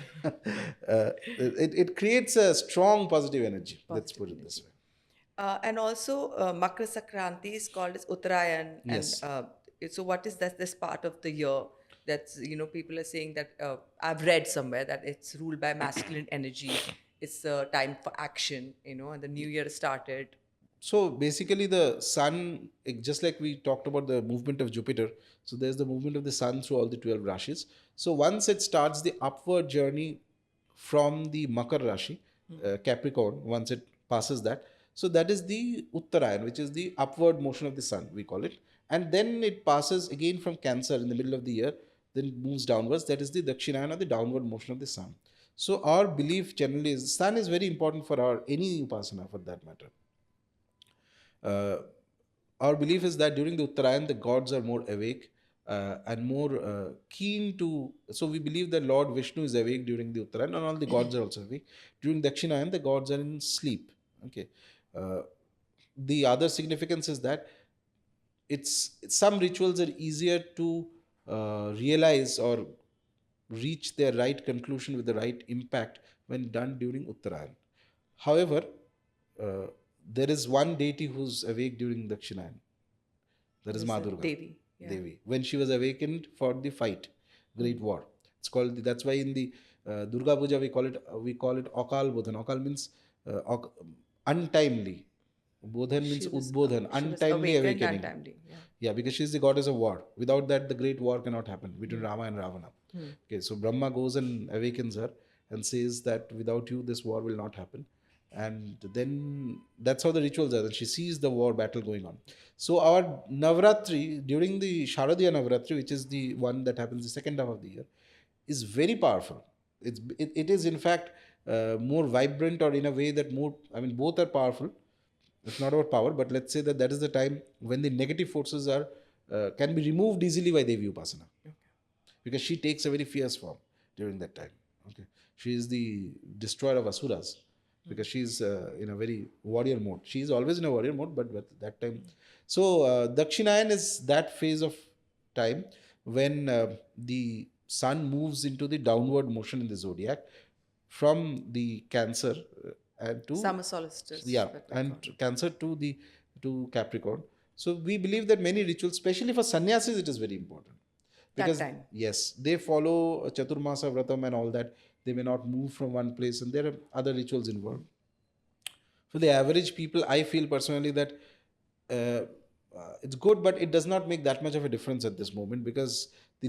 it creates a strong positive energy. Let's put it this way. And also, Makra Sankranti is called as Utarayan. Yes. And so, what is this part of the year? That's, people are saying that I've read somewhere that it's ruled by masculine energy. It's time for action, and the new year started. So basically the sun, just like we talked about the movement of Jupiter, so there's the movement of the sun through all the 12 Rashis. So once it starts the upward journey from the Makar Rashi, Capricorn, once it passes that, so that is the Uttarayan, which is the upward motion of the sun, we call it. And then it passes again from Cancer in the middle of the year, then moves downwards, that is the Dakshinayana, the downward motion of the sun. So our belief generally is, sun is very important for any upasana for that matter. Our belief is that during the Utarayan, the gods are more awake and more keen to. So we believe that Lord Vishnu is awake during the Utarayan, and all the gods are also awake. During Dakshinayan, the gods are in sleep. Okay. The other significance is that some rituals are easier to realize or reach their right conclusion with the right impact when done during Uttarayan. However, there is one deity who's awake during Dakshinayan. That is Ma Durga. Devi. Yeah. Devi. When she was awakened for the fight, Great War. It's called. That's why in the Durga Puja we call it Akal Bodhan. Akal means untimely. Bodhan means Udbodhan, untimely awakening. Untimely, yeah, because she's the goddess of war. Without that, the great war cannot happen between Rama and Ravana. Okay, so Brahma goes and awakens her and says that without you, this war will not happen. And then that's how the rituals are. And she sees the war battle going on. So our Navratri, during the Sharadiya Navratri, which is the one that happens the second half of the year, is very powerful. It is in fact more vibrant, or in a way that both are powerful. It's not about power, but let's say that is the time when the negative forces can be removed easily by Devi Upasana. Okay. Because she takes a very fierce form during that time. Okay, she is the destroyer of Asuras because she's in a very warrior mode. She is always in a warrior mode, but at that time. So Dakshinayan is that phase of time when the sun moves into the downward motion in the zodiac. from the Cancer and to, Summer solstice, yeah, that we and call it. Cancer to Capricorn. So we believe that many rituals, especially for sannyasis, it is very important That because time. yes, they follow Chaturmasa Vratam and all that. They may not move from one place, and there are other rituals involved. For the average people, I feel personally that uh, it's good, but it does not make that much of a difference at this moment because the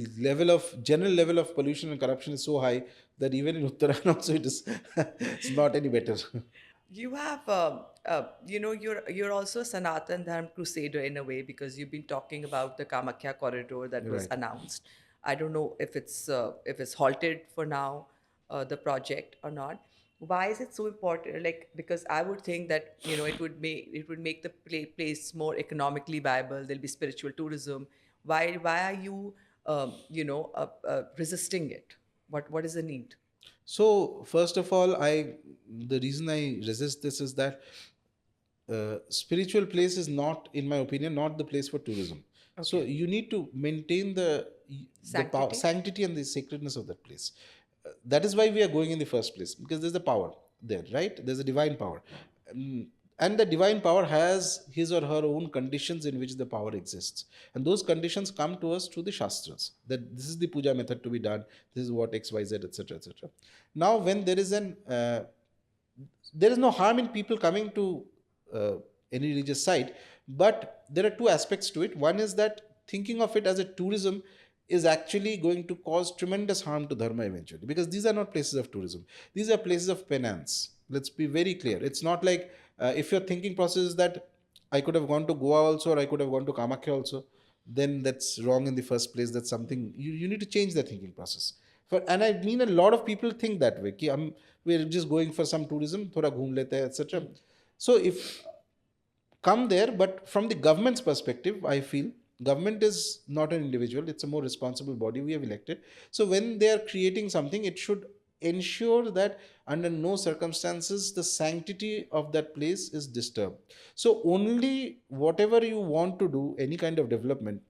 general level of pollution and corruption is so high that even in Uttarayan also it is it's not any better. You have, you're also a Sanatan Dharma crusader in a way because you've been talking about the Kamakhya corridor that was Right. announced. I don't know if it's halted for now, the project or not. Why is it so important? Like, because I would think that it would make the place more economically viable. There'll be spiritual tourism. Why are you resisting it? What is the need? So first of all, the reason I resist this is that spiritual place is not, in my opinion, not the place for tourism. So Okay, you need to maintain the power, sanctity. sanctity and the sacredness of that place. That is why we are going in the first place because there's a power there, right? There's a divine power. Um, and the divine power has his or her own conditions in which the power exists, and those conditions come to us through the shastras, that this is the puja method to be done, this is what xyz, etc., etc. Now when there is no harm in people coming to uh, any religious site, but there are two aspects to it. One is that thinking of it as a tourism is actually going to cause tremendous harm to dharma eventually, because these are not places of tourism, these are places of penance. Let's be very clear. It's not like if your thinking process is that I could have gone to Goa also, or I could have gone to Kamakhya also, then that's wrong in the first place. That's something you need to change that thinking process. And I mean, a lot of people think that way. We're just going for some tourism, thoda ghoom lete hai, etc. So if come there, but from the government's perspective, I feel government is not an individual, it's a more responsible body we have elected. So when they are creating something, it should ensure that under no circumstances the sanctity of that place is disturbed. So only whatever you want to do, any kind of development,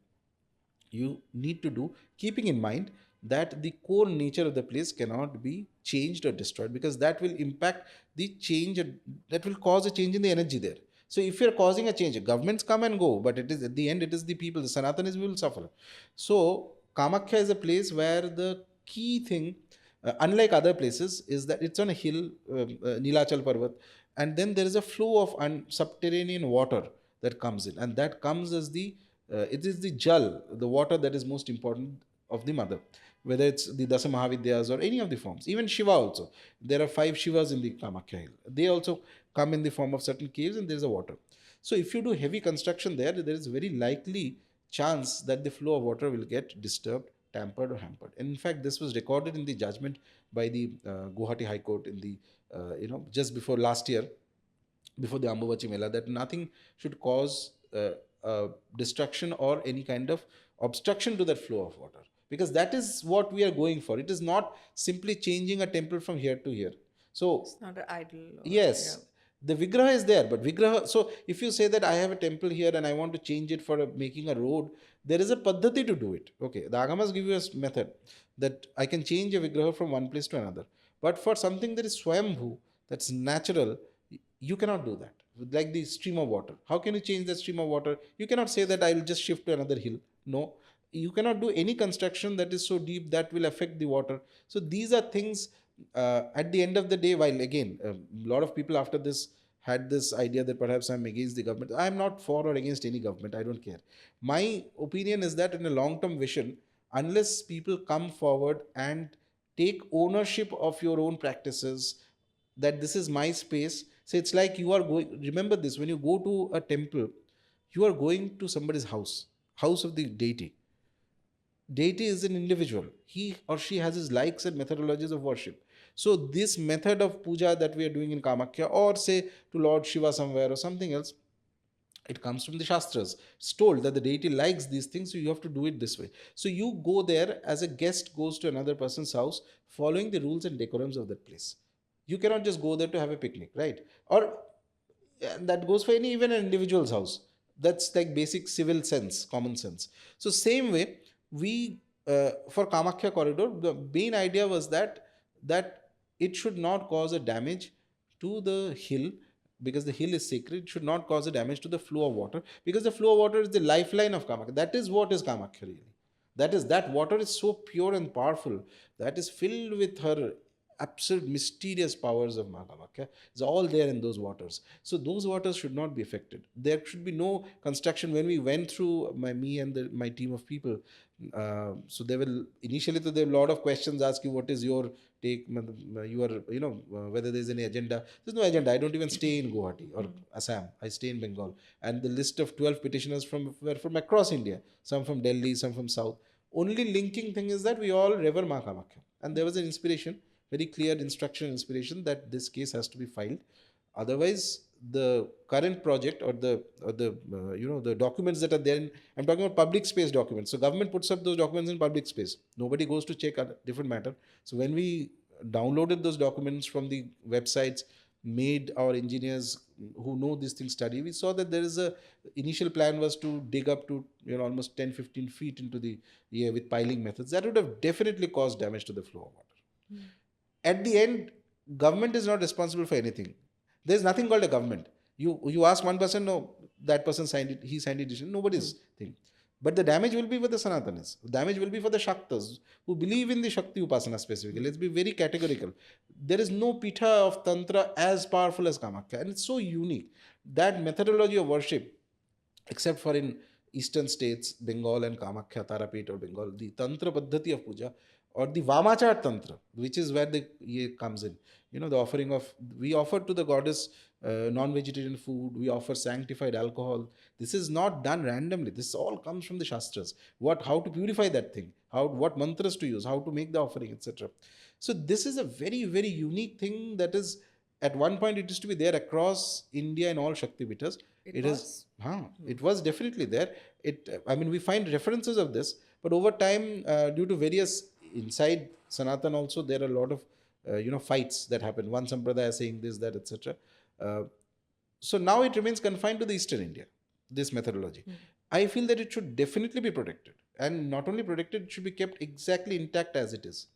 you need to do keeping in mind that the core nature of the place cannot be changed or destroyed, because that will impact the change, that will cause a change in the energy there. So if you're causing a change, governments come and go, but it is at the end, it is the people, the Sanatanis will suffer. So Kamakhya is a place where the key thing, unlike other places, is that it's on a hill, Nilachal Parvat, and then there is a flow of subterranean water that comes in, and that comes as it is the jal, the water that is most important of the mother, whether it's the Dasa Mahavidyas or any of the forms. Even Shiva also. There are 5 Shivas in the Kamakhya hill. They also come in the form of certain caves, and there is a water. So if you do heavy construction there, there is very likely chance that the flow of water will get disturbed, tampered, or hampered. And in fact, this was recorded in the judgment by the Guwahati High Court in the just before last year, before the Ambuvachi Mela, that nothing should cause destruction or any kind of obstruction to that flow of water, because that is what we are going for. It is not simply changing a temple from here to here. So It's not an idol or yeah. yes, the vigraha is there, but vigraha. So if you say that I have a temple here and I want to change it for making a road, there is a paddhati to do it. Okay, the agamas give you a method that I can change a vigraha from one place to another. But for something that is swayambhu, that's natural, you cannot do that. Like the stream of water, how can you change the stream of water? You cannot say that I will just shift to another hill. No, you cannot do any construction that is so deep that will affect the water. So these are things, at the end of the day, while again a lot of people after this had this idea that perhaps I'm against the government. I'm not for or against any government, I don't care. My opinion is that in a long term vision, unless people come forward and take ownership of your own practices, that this is my space. So it's like you are going, remember this, when you go to a temple, you are going to somebody's house of the deity. Deity is an individual. He or she has his likes and methodologies of worship. So this method of puja that we are doing in Kamakhya, or say to Lord Shiva somewhere or something else, it comes from the Shastras. It's told that the deity likes these things, so you have to do it this way. So you go there as a guest goes to another person's house, following the rules and decorums of that place. You cannot just go there to have a picnic, right? Or that goes for any even an individual's house. That's like basic civil sense, common sense. So same way, we for Kamakhya corridor, the main idea was that it should not cause a damage to the hill, because the hill is sacred. It should not cause a damage to the flow of water, because the flow of water is the lifeline of Kamakhya. That is what is Kamakhya really. That water is so pure and powerful, that is filled with her absolute mysterious powers of Mahakumbh. It's all there in those waters. So those waters should not be affected. There should be no construction. When we went through, me and my team of people, so there will initially there were a lot of questions asked you, what is your take, you are, whether there's any agenda. There's no agenda. I don't even stay in Guwahati or Assam. I stay in Bengal. And the list of 12 petitioners were from across India, some from Delhi, some from South. Only linking thing is that we all revere Ma Kamakhya. And there was an inspiration, very clear instruction, inspiration, that this case has to be filed. Otherwise, the current project or the documents that are there, I'm talking about public space documents. So government puts up those documents in public space. Nobody goes to check, a different matter. So when we downloaded those documents from the websites, made our engineers who know these things study, we saw that there is a initial plan was to dig up to almost 10-15 feet into the air with piling methods. That would have definitely caused damage to the flow of water. At the end, government is not responsible for anything. There's nothing called a government. You ask one person, no, that person signed it, he signed it, nobody's thing. But the damage will be for the Sanatanis. The damage will be for the Shaktas who believe in the Shakti Upasana specifically. Let's be very categorical. There is no Pitha of Tantra as powerful as Kamakhya. And it's so unique. That methodology of worship, except for in eastern states, Bengal and Kamakhya, Tarapet or Bengal, the Tantra Paddhati of puja, or the Vamachar Tantra, which is where the comes in. The offering of, we offer to the goddess non-vegetarian food, we offer sanctified alcohol. This is not done randomly. This all comes from the Shastras. How to purify that thing, what mantras to use, how to make the offering, etc. So this is a very, very unique thing that is, at one point it used to be there across India in all Shakti Pitas. It was definitely there. We find references of this, but over time, due to various inside Sanatan also, there are a lot of fights that happen. One sampradaya saying this, that, etc. So now it remains confined to the Eastern India, this methodology. I feel that it should definitely be protected, and not only protected, it should be kept exactly intact as it is.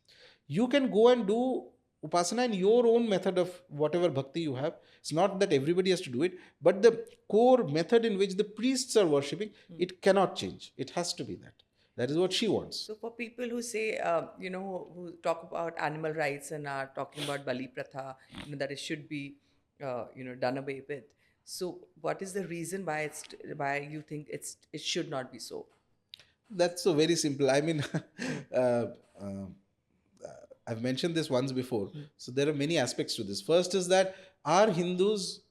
You can go and do upasana in your own method of whatever bhakti you have. It's not that everybody has to do it, but the core method in which the priests are worshipping, it cannot change. It has to be that. That is what she wants. So for people who say, who talk about animal rights and are talking about bali pratha, that it should be, done away with. So what is the reason why you think it should not be so? That's so very simple. I've mentioned this once before. So there are many aspects to this. First is that, are Hindus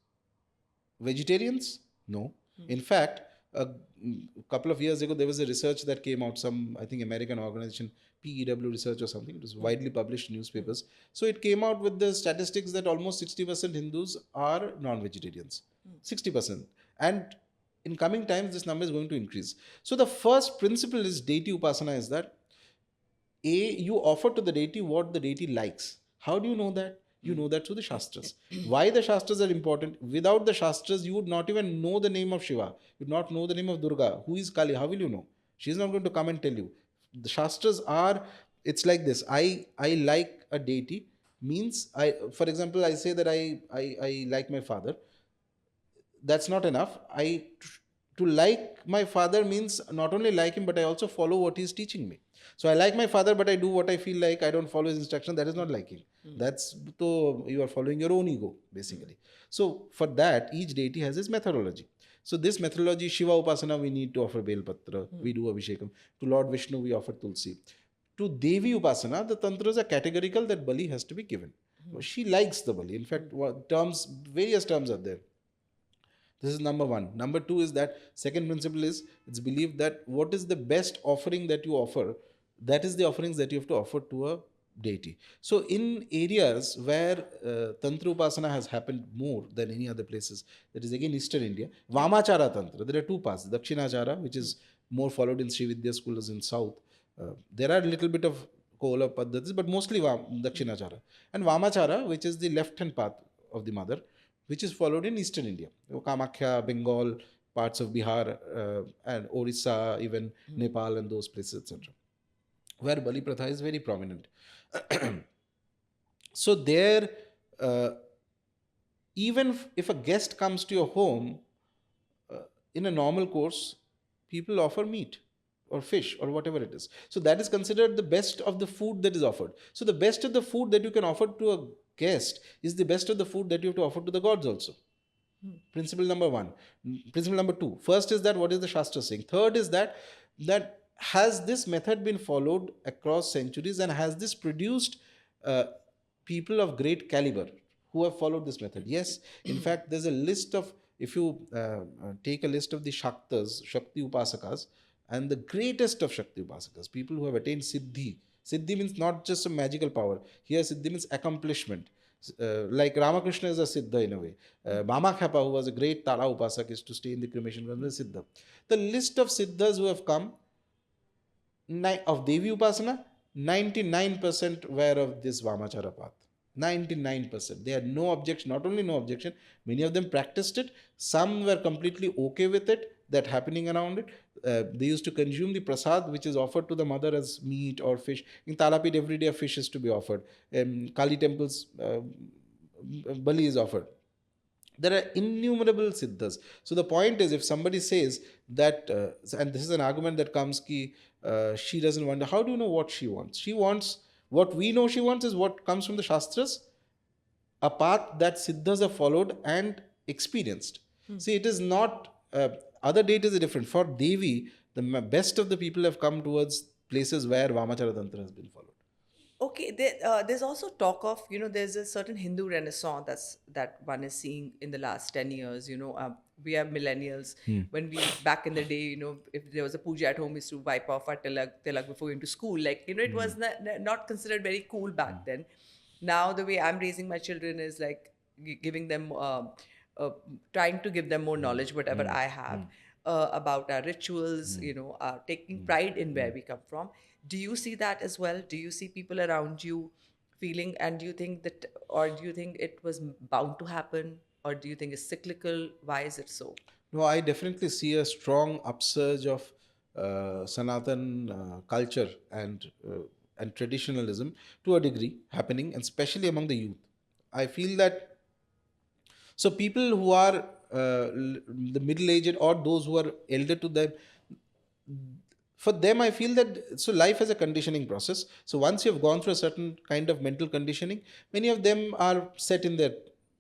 vegetarians? No. In fact, a couple of years ago, there was a research that came out, some, I think, American organization, PEW research or something. It was widely published in newspapers. So it came out with the statistics that almost 60% Hindus are non-vegetarians. 60%. And in coming times, this number is going to increase. So the first principle is deity upasana is that, you offer to the deity what the deity likes. How do you know that? You know that through the Shastras. Why the Shastras are important? Without the Shastras, you would not even know the name of Shiva. You would not know the name of Durga. Who is Kali? How will you know? She's not going to come and tell you. The Shastras are, it's like this. I like a deity means, for example, I say that I like my father. That's not enough. To like my father means not only like him, but I also follow what he's teaching me. So I like my father, but I do what I feel like. I don't follow his instruction. That is not liking. That's, so you are following your own ego, basically. So for that, each deity has his methodology. So this methodology, Shiva Upasana, we need to offer Bel Patra. We do abhishekam. To Lord Vishnu, we offer Tulsi. To Devi Upasana, the Tantras are categorical that Bali has to be given. She likes the Bali. In fact, various terms are there. This is number one. Number two is that, second principle is, it's believed that what is the best offering that you offer, that is the offerings that you have to offer to a deity. So in areas where Tantra Upasana has happened more than any other places, that is again Eastern India, Vamachara Tantra, there are two paths. Dakshinachara, which is more followed in Sri Vidya schools in South. There are a little bit of Kola Paddhatis, but mostly Dakshinachara. And Vamachara, which is the left-hand path of the mother, which is followed in Eastern India. Kamakhya, Bengal, parts of Bihar, and Orissa, even Nepal and those places, etc., where Bali Pratha is very prominent. So there, uh, even if a guest comes to your home, uh, in a normal course, people offer meat or fish or whatever it is. So that is considered the best of the food that is offered. So the best of the food that you can offer to a guest is the best of the food that you have to offer to the gods also. Principle number one. Principle number two. First is that what is the Shastra saying? Third is that has this method been followed across centuries, and has this produced uh, people of great caliber who have followed this method? Yes. In fact, there's a list of, if you take a list of the Shaktas, Shakti Upasakas, and the greatest of Shakti Upasakas, people who have attained Siddhi. Siddhi means not just a magical power. Here, Siddhi means accomplishment. Like Ramakrishna is a Siddha in a way. Khampa, who was a great Tara Upasak, is to stay in the cremation ground, is a Siddha. The list of Siddhas who have come of Devi Upasana, 99% were of this Vamachara path. 99%. They had no objection, not only no objection, many of them practiced it. Some were completely okay with it, that happening around it. They used to consume the prasad, which is offered to the mother as meat or fish. In Talapit, every day a fish is to be offered. Kali temples, bali is offered. There are innumerable siddhas. So the point is, if somebody says that, and this is an argument that comes ki, she doesn't want, how do you know what she wants? She wants, what we know she wants is what comes from the Shastras, a path that siddhas have followed and experienced. See, it is not, other deities are different. For Devi, the best of the people have come towards places where Vamachara Tantra has been followed. Okay, there's also talk of, there's a certain Hindu renaissance that one is seeing in the last 10 years. We are millennials. When we, back in the day, if there was a puja at home, we used to wipe off our tilak before going to school. Like, it was not considered very cool back then. Now, the way I'm raising my children is like giving them, trying to give them more knowledge, whatever I have, about our rituals, taking pride in where we come from. Do you see that as well? Do you see people around you feeling, and do you think that, or do you think it was bound to happen, or do you think it's cyclical? Why is it so? No, I definitely see a strong upsurge of Sanatan culture and traditionalism to a degree happening, and especially among the youth. I feel that, so people who are the middle-aged or those who are elder to them, for them I feel that, so life is a conditioning process. So once you have gone through a certain kind of mental conditioning, many of them are set in their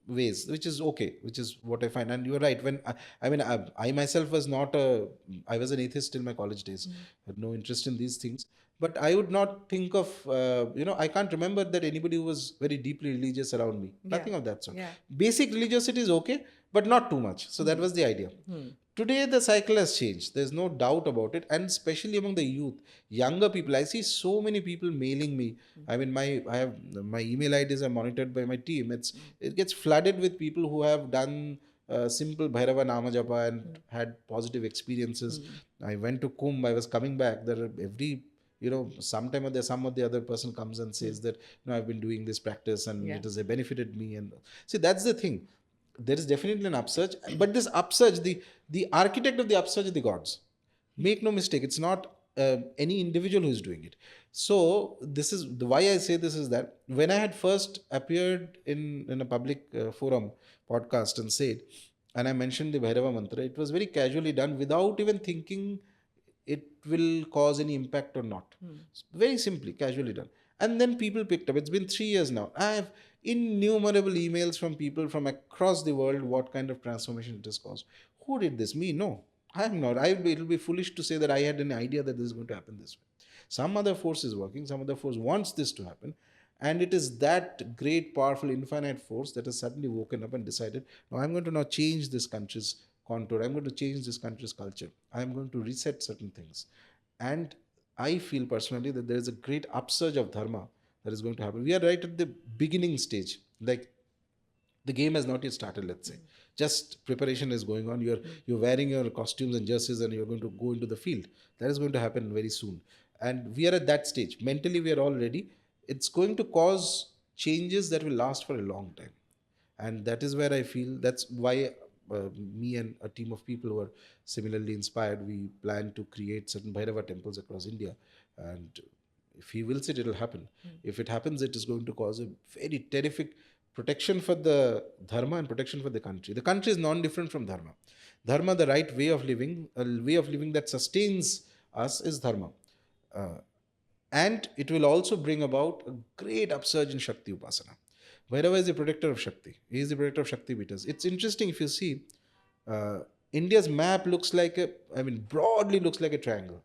ways, which is okay, which is what I find. And you're right, when I myself was not a, I was an atheist till my college days. Had no interest in these things, but I would not think of, I can't remember that anybody who was very deeply religious around me. Yeah. Nothing of that sort. Yeah. Basic religiosity is okay, but not too much. So that was the idea. Today, the cycle has changed. There's no doubt about it. And especially among the youth, younger people, I see so many people mailing me. I mean, I have my email IDs are monitored by my team. It gets flooded with people who have done simple Bhairava Nama Japa and had positive experiences. I went to Kumbh. I was coming back. There are every, sometime or some of the other person comes and says that, I've been doing this practice and it has benefited me. And see, that's the thing. There is definitely an upsurge, but this upsurge, the architect of the upsurge is the gods. Make no mistake, it's not any individual who is doing it. So this is the why I say this is that when I had first appeared in a public forum podcast and said, and I mentioned the Bhairava mantra, it was very casually done without even thinking it will cause any impact or not. Very simply, casually done. And then people picked up. It's been 3 years now. I have innumerable emails from people from across the world what kind of transformation it has caused. Who did this? Me? No. I am not. It will be foolish to say that I had an idea that this is going to happen this way. Some other force is working. Some other force wants this to happen. And it is that great, powerful, infinite force that has suddenly woken up and decided, no, I'm going to now change this country's contour. I'm going to change this country's culture. I'm going to reset certain things. And I feel personally that there is a great upsurge of dharma that is going to happen. We are right at the beginning stage. Like, the game has not yet started, let's say. Just preparation is going on. You're wearing your costumes and jerseys and you're going to go into the field. That is going to happen very soon. And we are at that stage. Mentally, we are all ready. It's going to cause changes that will last for a long time. And that is where I feel, that's why me and a team of people who are similarly inspired, we plan to create certain Bhairava temples across India. And If he wills it, it'll happen. If it happens, it is going to cause a very terrific protection for the dharma and protection for the country. The country is non-different from dharma. Dharma, the right way of living, a way of living that sustains us, is dharma. Uh, and it will also bring about a great upsurge in Shakti Upasana. Bhairava is the protector of Shakti. He is the protector of Shakti Pitas. It's interesting if you see, uh, India's map looks like broadly looks like a triangle.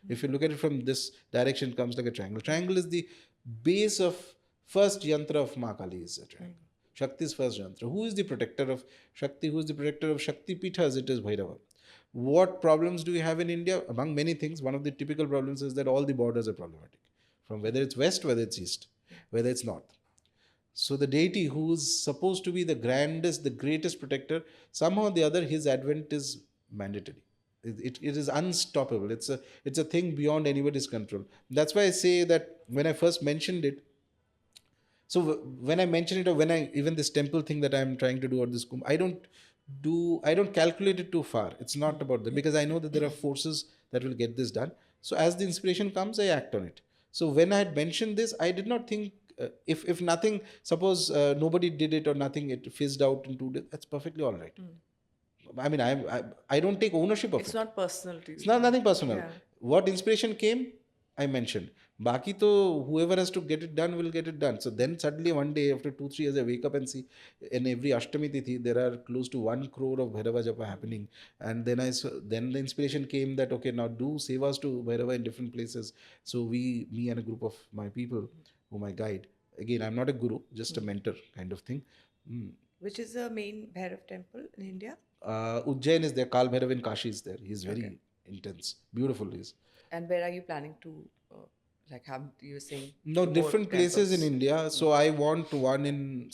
If you look at it from this direction, it comes like a triangle. Triangle is the base of first yantra of Maa Kali is a triangle. Shakti's first yantra. Who is the protector of Shakti? Who is the protector of Shakti Pithas? It is Bhairava. What problems do we have in India? Among many things, one of the typical problems is that all the borders are problematic. From whether it's west, whether it's east, whether it's north. So the deity who is supposed to be the grandest, the greatest protector, somehow or the other, his advent is mandatory. It is unstoppable. It's a thing beyond anybody's control. That's why I say that when I first mentioned it, so when I mention it, or when I even this temple thing that I'm trying to do, or this kumbh, I don't calculate it too far. It's not about that, because I know that there are forces that will get this done. So as the inspiration comes, I act on it. So when I had mentioned this, I did not think, if nothing, suppose nobody did it or nothing, it fizzed out in 2 days, that's perfectly all right. I mean, I don't take ownership of it. It's not personal to you. It's not nothing personal. Yeah. What inspiration came, I mentioned. Baki to whoever has to get it done will get it done. So then suddenly one day after 2-3 years, I wake up and see in every Ashtami Tithi there are close to 1 crore of Bhairava Japa happening. And then then the inspiration came that okay, now do sevas to Bhairava in different places. So me and a group of my people whom I guide. Again, I'm not a guru, just a mentor kind of thing. Which is the main Bhairav temple in India? Ujjain is there, Kal Bhairav in Kashi is there. He's very intense, beautiful. He's. And where are you planning to, have you saying? No, more different places in temples? India. So I want one in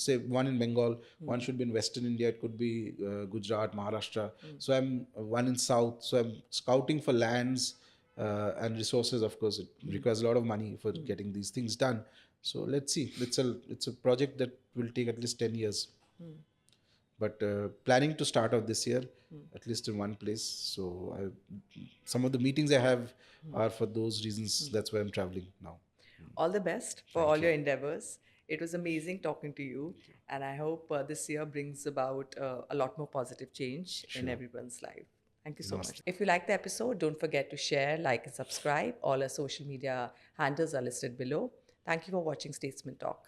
Bengal. One should be in Western India. It could be Gujarat, Maharashtra. So I'm one in South. So I'm scouting for lands and resources. Of course, it requires a lot of money for getting these things done. So let's see. It's a project that will take at least 10 years. But planning to start out this year, at least in one place. So some of the meetings I have are for those reasons. That's why I'm traveling now. All the best for all your endeavors. It was amazing talking to you. And I hope this year brings about a lot more positive change in everyone's life. Thank you so much. If you like the episode, don't forget to share, like, and subscribe. All our social media handles are listed below. Thank you for watching Statesman Talk.